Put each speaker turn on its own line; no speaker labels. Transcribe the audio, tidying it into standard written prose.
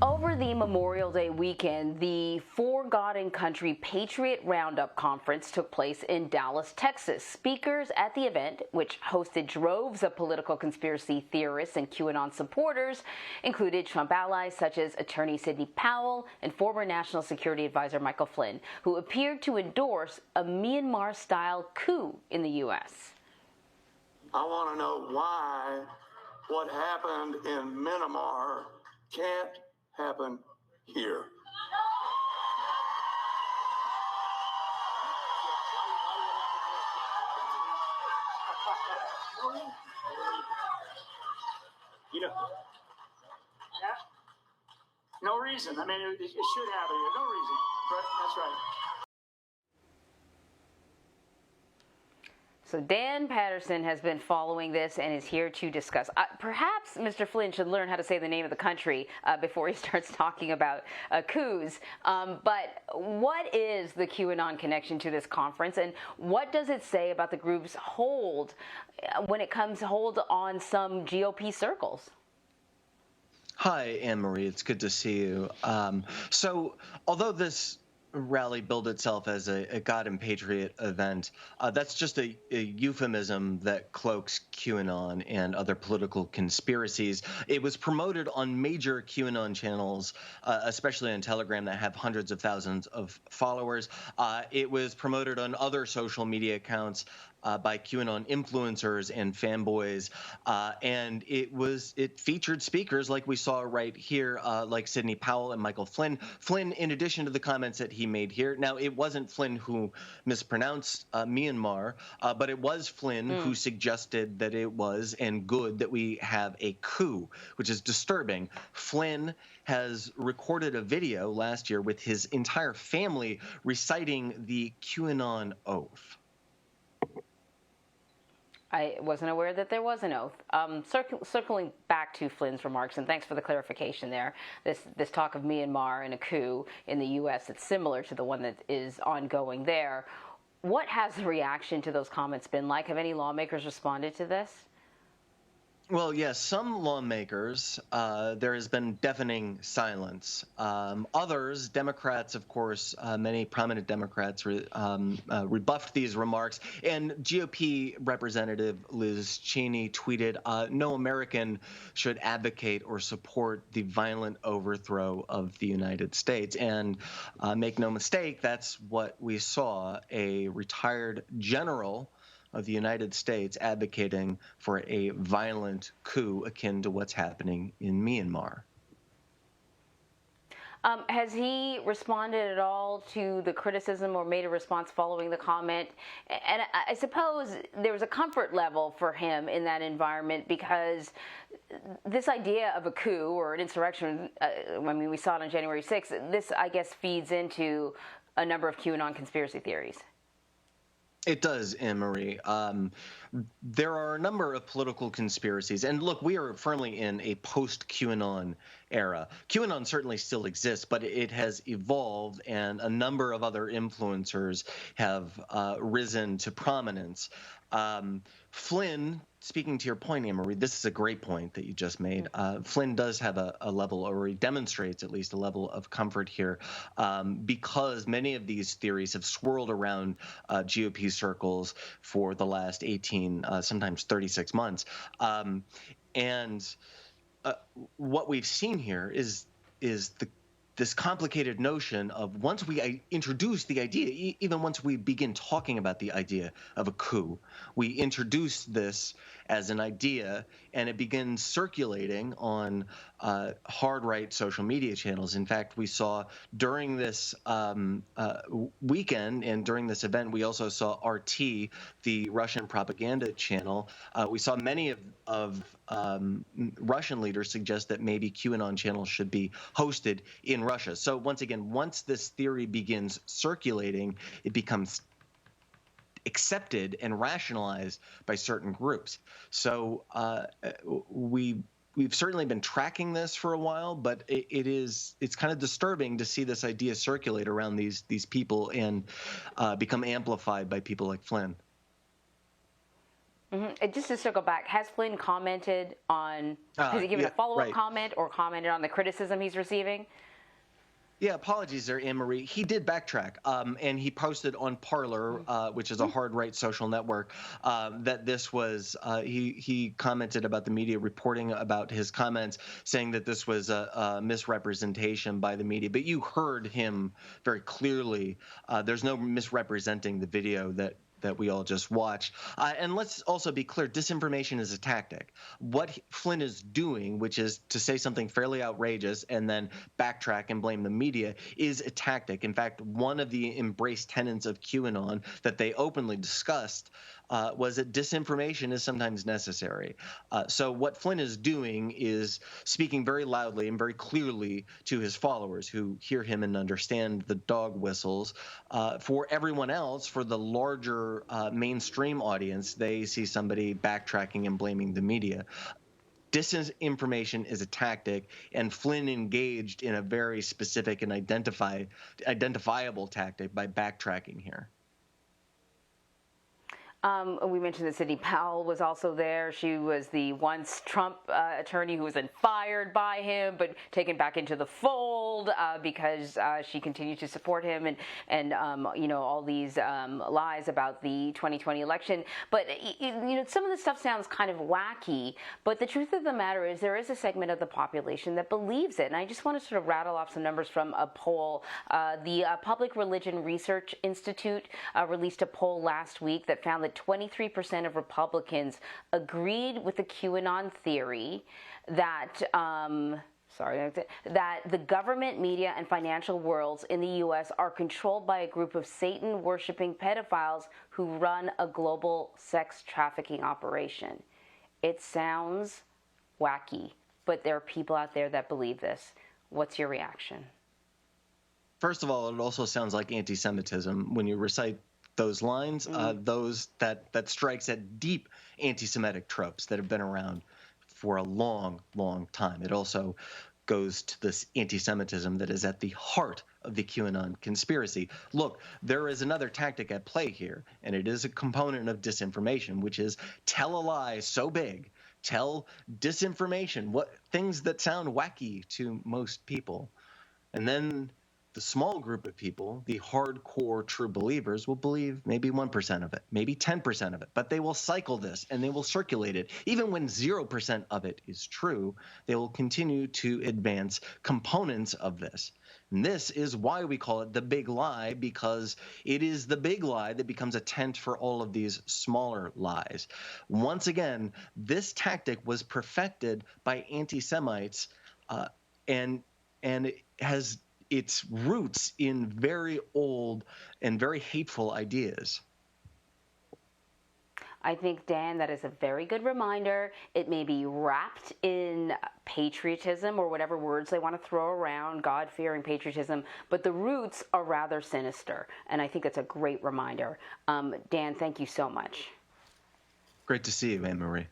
Over the Memorial Day weekend, the For God Country Patriot Roundup conference took place in Dallas, Texas. Speakers at the event, which hosted droves of political conspiracy theorists and QAnon supporters, included Trump allies such as Attorney Sidney Powell and former National Security Advisor Michael Flynn, who appeared to endorse a Myanmar-style coup in the U.S.
I want to know why what happened in Myanmar can't happen here.
You know, no reason. I mean, it should happen here. No reason. Right? That's right.
So Dan Patterson has been following this and is here to discuss. Perhaps Mr. Flynn should learn how to say the name of the country before he starts talking about coups. But what is the QAnon connection to this conference, and what does it say about the group's hold when it comes to hold on some GOP circles?
Hi, Anne-Marie. It's good to see you. So although this rally billed itself as a God and Patriot event, that's just a euphemism that cloaks QAnon and other political conspiracies. It was promoted on major QAnon channels, especially on Telegram, that have hundreds of thousands of followers. It was promoted on other social media accounts by QAnon influencers and fanboys, and it featured speakers like we saw right here, like Sidney Powell and Michael Flynn. Flynn, in addition to the comments that he made here, now it wasn't Flynn who mispronounced Myanmar, but it was Flynn who suggested that it was and good that we have a coup, which is disturbing. Flynn has recorded a video last year with his entire family reciting the QAnon oath.
I wasn't aware that there was an oath. Circling back to Flynn's remarks, and thanks for the clarification there, this talk of Myanmar and a coup in the U.S. that's similar to the one that is ongoing there. What has the reaction to those comments been like? Have any lawmakers responded to this?
Well, yes, some lawmakers, there has been deafening silence. Others, Democrats, of course, many prominent Democrats rebuffed these remarks. And GOP Representative Liz Cheney tweeted, no American should advocate or support the violent overthrow of the United States. And make no mistake, that's what we saw, a retired general of the United States advocating for a violent coup akin to what's happening in Myanmar.
Has he responded at all to the criticism or made a response following the comment? And I suppose there was a comfort level for him in that environment, because this idea of a coup or an insurrection, I mean, we saw it on January 6th, this, I guess, feeds into a number of QAnon conspiracy theories.
It does, Anne-Marie. There are a number of political conspiracies. And look, we are firmly in a post-QAnon era. QAnon certainly still exists, but it has evolved, and a number of other influencers have risen to prominence. Flynn, speaking to your point, Anne-Marie, this is a great point that you just made. Flynn does have a level, or he demonstrates at least a level of comfort here, because many of these theories have swirled around GOP circles for the last 18, sometimes 36 months. And what we've seen here is this complicated notion of, once we introduce the idea, even once we begin talking about the idea of a coup, we introduce this as an idea, and it begins circulating on hard right social media channels. In fact, we saw during this weekend and during this event, we also saw RT, the Russian propaganda channel. We saw many of Russian leaders suggest that maybe QAnon channels should be hosted in Russia. So once again, once this theory begins circulating, it becomes accepted and rationalized by certain groups. So we we've certainly been tracking this for a while, but it's kind of disturbing to see this idea circulate around these people and become amplified by people like Flynn.
Mm-hmm. And just to circle back, has Flynn commented on? Has he given a follow-up comment or commented on the criticism he's receiving?
Yeah, apologies there, Anne-Marie. He did backtrack, and he posted on Parler, which is a hard-right social network, that this was, he commented about the media reporting about his comments, saying that this was a misrepresentation by the media. But you heard him very clearly. There's no misrepresenting the video that we all just watched. And let's also be clear, disinformation is a tactic. What Flynn is doing, which is to say something fairly outrageous and then backtrack and blame the media, is a tactic. In fact, one of the embraced tenets of QAnon that they openly discussed was that disinformation is sometimes necessary. So what Flynn is doing is speaking very loudly and very clearly to his followers who hear him and understand the dog whistles. For everyone else, for the larger mainstream audience, they see somebody backtracking and blaming the media. Disinformation is a tactic, and Flynn engaged in a very specific and identifiable tactic by backtracking here.
We mentioned that Sidney Powell was also there. She was the once Trump attorney who was then fired by him, but taken back into the fold because she continued to support him and all these lies about the 2020 election. But some of this stuff sounds kind of wacky. But the truth of the matter is there is a segment of the population that believes it. And I just want to sort of rattle off some numbers from a poll. The Public Religion Research Institute released a poll last week that found that 23% of Republicans agreed with the QAnon theory that that the government, media, and financial worlds in the U.S. are controlled by a group of Satan-worshipping pedophiles who run a global sex trafficking operation. It sounds wacky, but there are people out there that believe this. What's your reaction?
First of all, it also sounds like anti-Semitism when you recite those lines, those that strikes at deep anti-Semitic tropes that have been around for a long, long time. It also goes to this anti-Semitism that is at the heart of the QAnon conspiracy. Look, there is another tactic at play here, and it is a component of disinformation, which is tell a lie so big, tell disinformation, what things that sound wacky to most people, and then the small group of people, the hardcore true believers, will believe maybe 1% of it, maybe 10% of it, but they will cycle this and they will circulate it. Even when 0% of it is true, they will continue to advance components of this. And this is why we call it the big lie, because it is the big lie that becomes a tent for all of these smaller lies. Once again, this tactic was perfected by anti-Semites, and it has its roots in very old and very hateful ideas.
I think, Dan, that is a very good reminder. It may be wrapped in patriotism or whatever words they want to throw around, God-fearing patriotism, but the roots are rather sinister. And I think that's a great reminder. Dan, thank you so much.
Great to see you, Anne-Marie.